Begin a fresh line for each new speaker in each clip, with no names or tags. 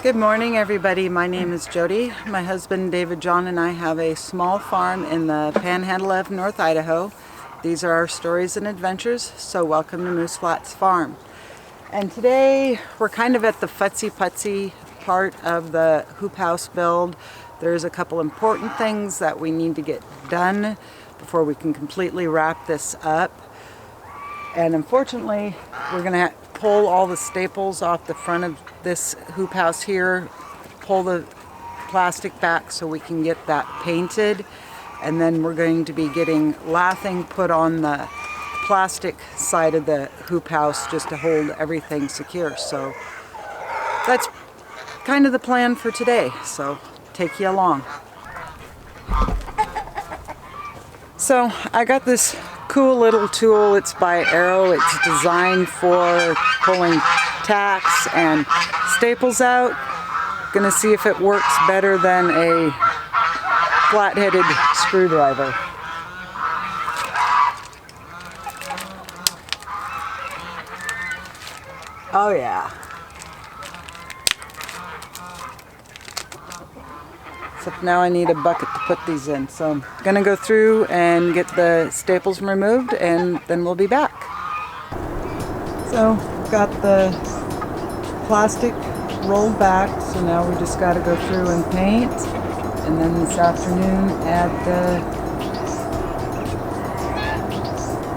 Good morning, everybody. My name is Jody. My husband David John and I have a small farm in the panhandle of North Idaho. These are our stories and adventures, so welcome to Moose Flats Farm. And today we're kind of at the futsy-putsy part of the hoop house build. There's a couple important things that we need to get done before we can completely wrap this up. And unfortunately, we're going to pull all the staples off the front of this hoop house here, pull the plastic back so we can get that painted, and then we're going to be getting lathing put on the plastic side of the hoop house just to hold everything secure. So that's kind of the plan for today, so take you along. So I got this cool little tool. It's by Arrow. It's designed for pulling tacks and staples out. Gonna see if it works better than a flat-headed screwdriver. Oh yeah. Except now I need a bucket to put these in. So I'm gonna go through and get the staples removed and then we'll be back. So I've got the plastic rolled back, so now we just gotta go through and paint. And then this afternoon add the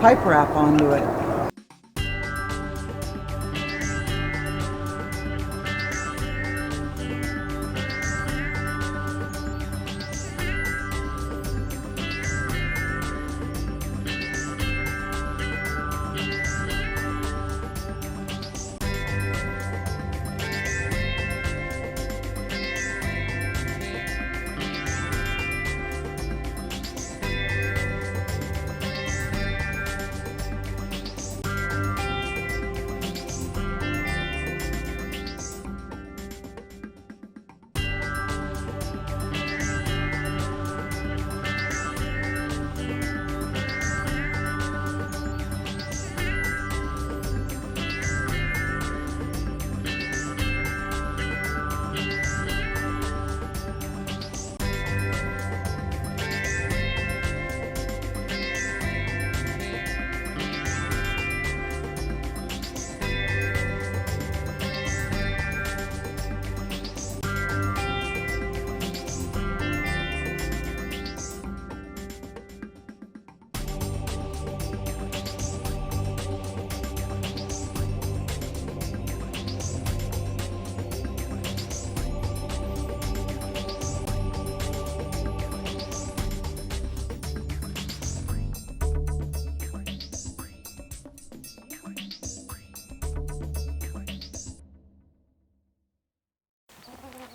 pipe wrap onto it.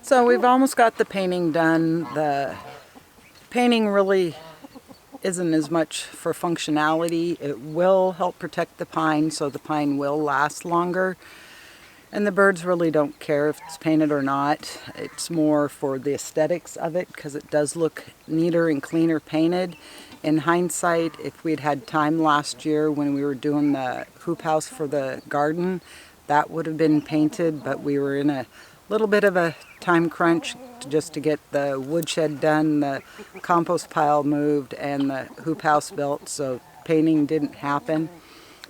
So we've almost got the painting done. The painting really isn't as much for functionality. It will help protect the pine, so the pine will last longer. And the birds really don't care if it's painted or not. It's more for the aesthetics of it because it does look neater and cleaner painted. In hindsight, if we'd had time last year when we were doing the hoop house for the garden, that would have been painted, but we were in a little bit of a time crunch just to get the woodshed done, the compost pile moved, and the hoop house built, so painting didn't happen.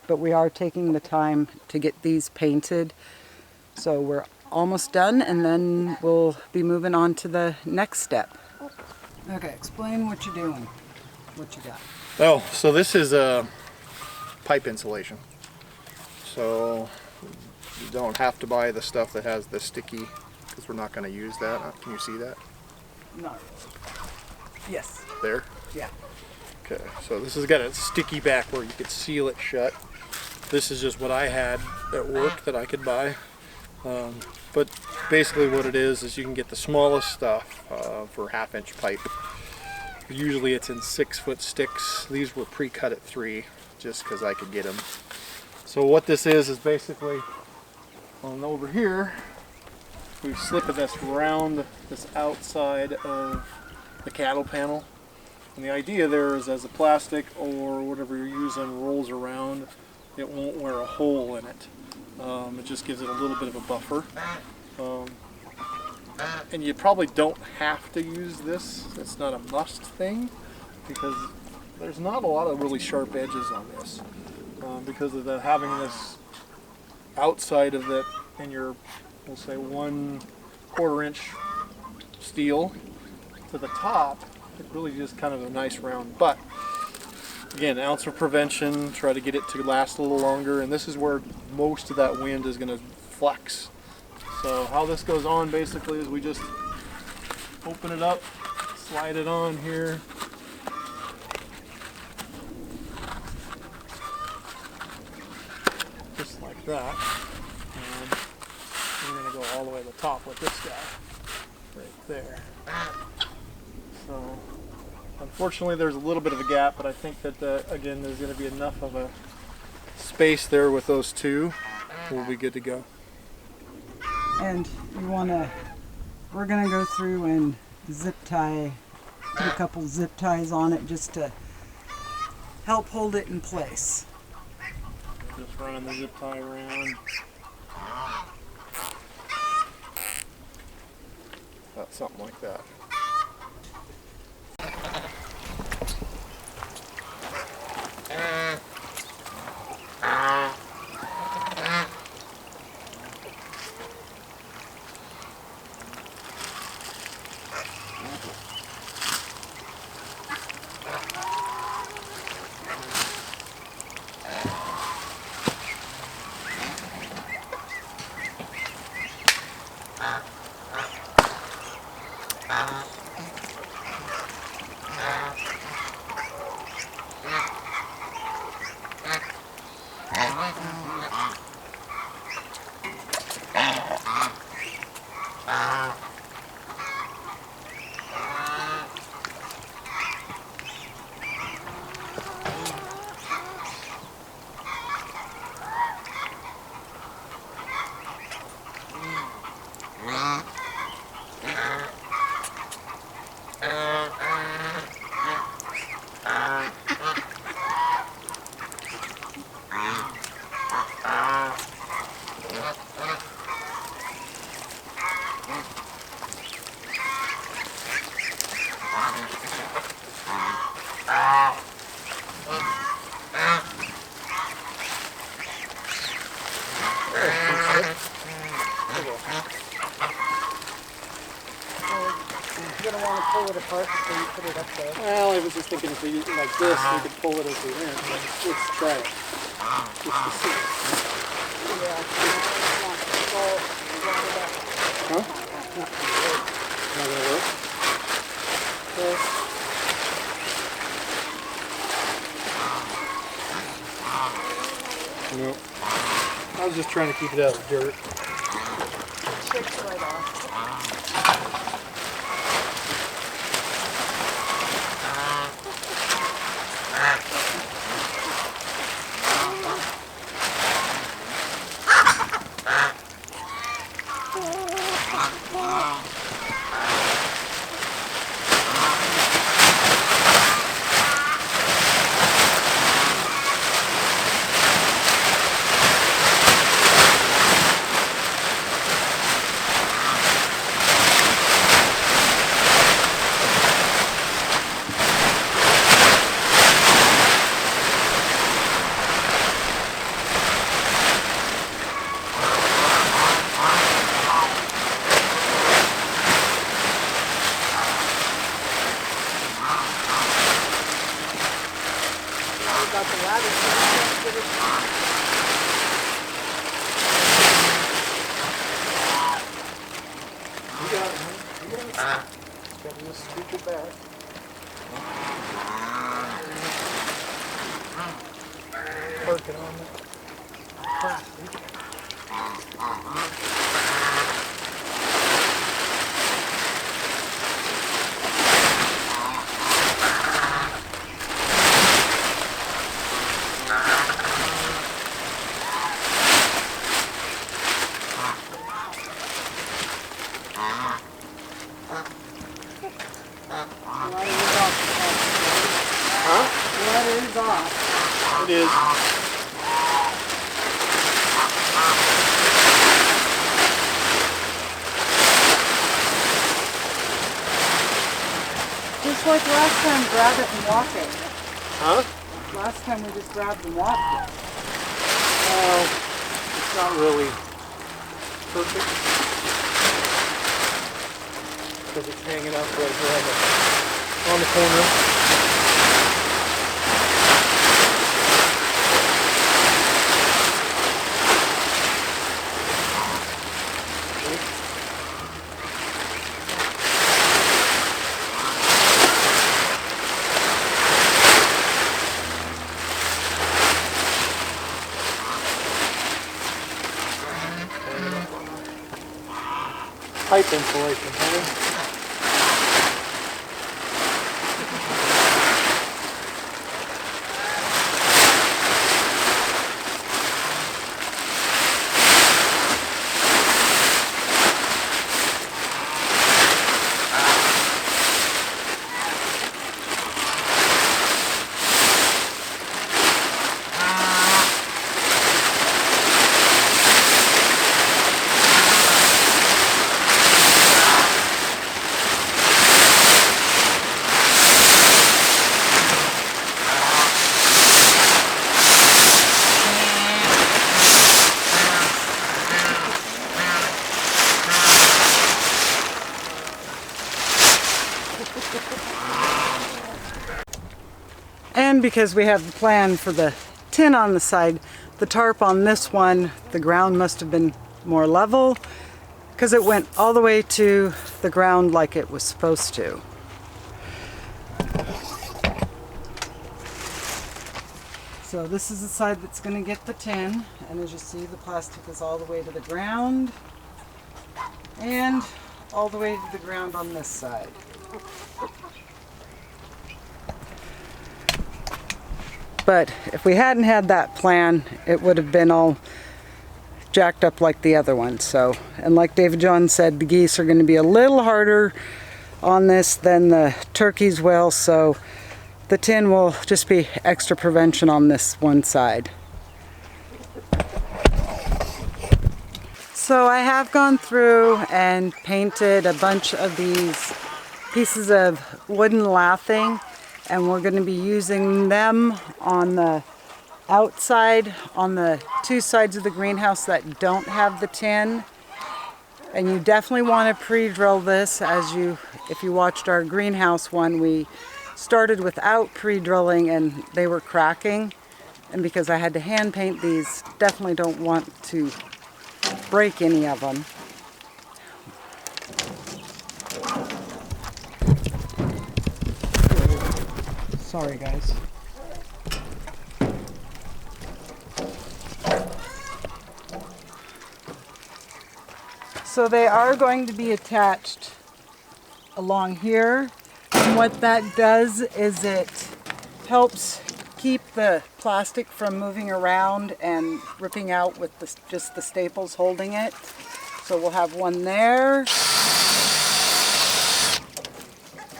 But we are taking the time to get these painted. So we're almost done, and then we'll be moving on to the next step. Okay, explain what you're doing, what you got.
Oh, so this is a pipe insulation. So you don't have to buy the stuff that has the sticky, because we're not going to use that. Can you see that?
No. Yes.
There?
Yeah.
Okay, so this has got a sticky back where you could seal it shut. This is just what I had at work that I could buy. But basically what it is you can get the smallest stuff for 1/2-inch pipe. Usually it's in 6-foot sticks. These were pre-cut at 3 just because I could get them. So what this is basically on over here, we slip this around this outside of the cattle panel. And the idea there is as the plastic or whatever you're using rolls around, it won't wear a hole in it. It just gives it a little bit of a buffer. and you probably don't have to use this. It's not a must thing because there's not a lot of really sharp edges on this because of having this outside of it in your, we'll say 1/4 inch steel to the top. It really is kind of a nice round butt. Again, ounce of prevention, try to get it to last a little longer, and this is where most of that wind is going to flex. So how this goes on basically is we just open it up, slide it on here. Just like that. And we're going to go all the way to the top with this guy right there. So unfortunately there's a little bit of a gap, but I think that again there's going to be enough of a space there with those two. We'll be good to go.
And we're gonna go through and zip tie, put a couple zip ties on it just to help hold it in place.
Just running the zip tie around. About something like that.
You're gonna want to pull it apart before you put it up there.
Well, I was just thinking if we like this, we could pull it as we went. Let's try it. Just to see. Huh? Not gonna work? No. I was just trying to keep it out of the dirt.
Chips right off. Got the ladder.
You got it, man. You got it. Got to just scoop it back. Park it on the plastic.
Ladder is off.
It is.
Just like last time, grab it and walk it.
Huh?
Last time we just grabbed and walked it.
Well, it's not really perfect because it's hanging up right here on the corner. Pipe insulation, Heather.
And because we have the plan for the tin on the side, the tarp on this one, the ground must have been more level because it went all the way to the ground like it was supposed to. So this is the side that's going to get the tin, and as you see, the plastic is all the way to the ground and all the way to the ground on this side. But if we hadn't had that plan, it would have been all jacked up like the other one. So, and like David John said, the geese are going to be a little harder on this than the turkeys will, so the tin will just be extra prevention on this one side. So I have gone through and painted a bunch of these pieces of wooden lathing, and we're going to be using them on the outside, on the two sides of the greenhouse that don't have the tin. And you definitely want to pre-drill this. If you watched our greenhouse one, we started without pre-drilling and they were cracking. And because I had to hand paint these, definitely don't want to break any of them. Sorry guys. So they are going to be attached along here, and what that does is it helps keep the plastic from moving around and ripping out with just the staples holding it. So we'll have one there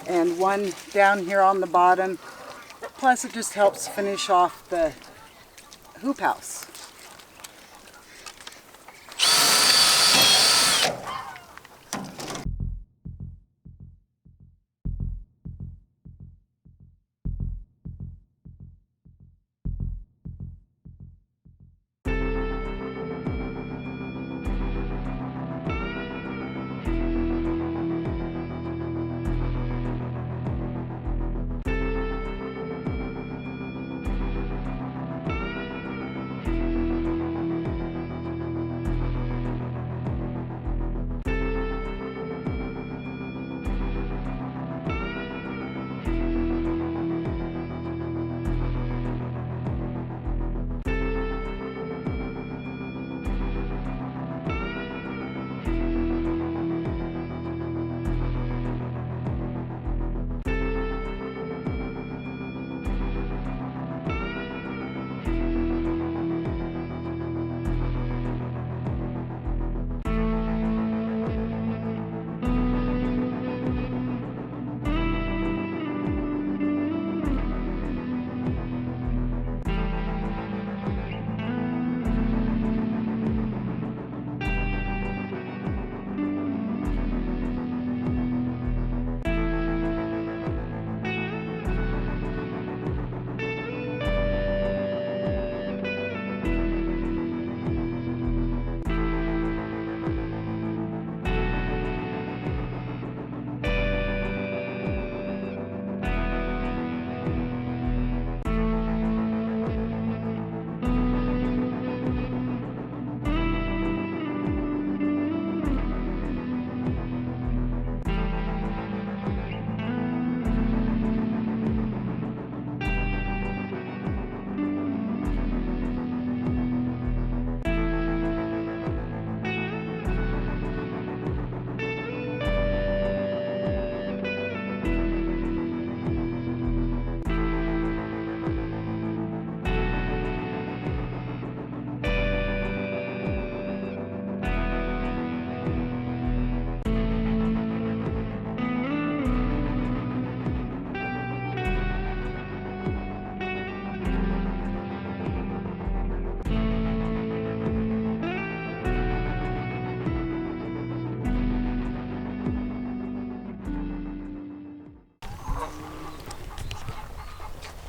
and one down here on the bottom. Plus it just helps finish off the hoop house.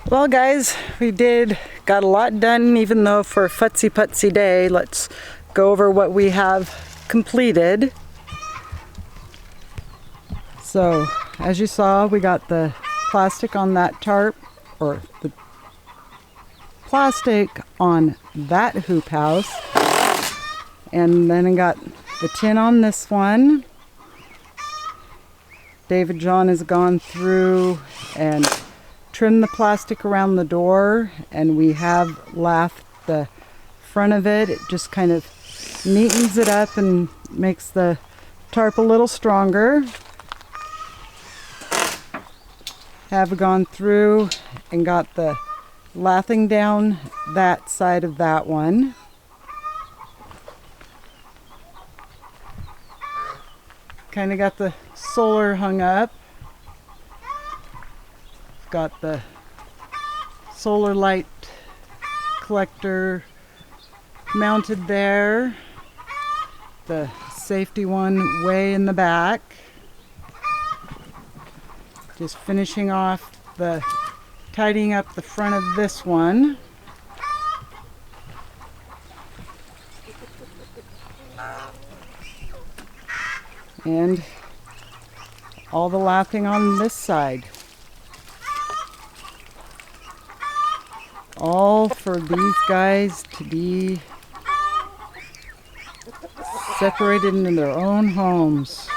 Well guys, we got a lot done even though for a futsy putsy day. Let's go over what we have completed. So as you saw, we got the plastic on that tarp, or the plastic on that hoop house, and then I got the tin on this one. David John has gone through and trimmed the plastic around the door, and we have lathed the front of it. It just kind of neatens it up and makes the tarp a little stronger. Have gone through and got the lathing down that side of that one. Kind of got the solar hung up. Got the solar light collector mounted there. The safety one way in the back. Just finishing off tidying up the front of this one. And all the lathing on this side. All for these guys to be separated in their own homes.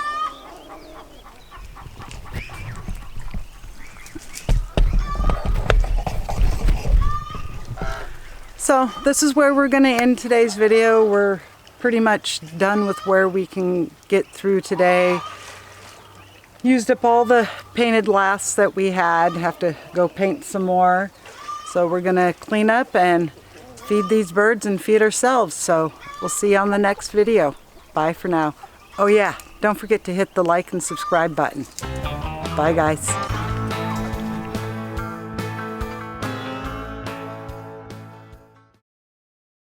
So this is where we're going to end today's video. We're pretty much done with where we can get through today. Used up all the painted laths that we had. Have to go paint some more. So we're going to clean up and feed these birds and feed ourselves. So we'll see you on the next video. Bye for now. Oh yeah, don't forget to hit the like and subscribe button. Bye guys.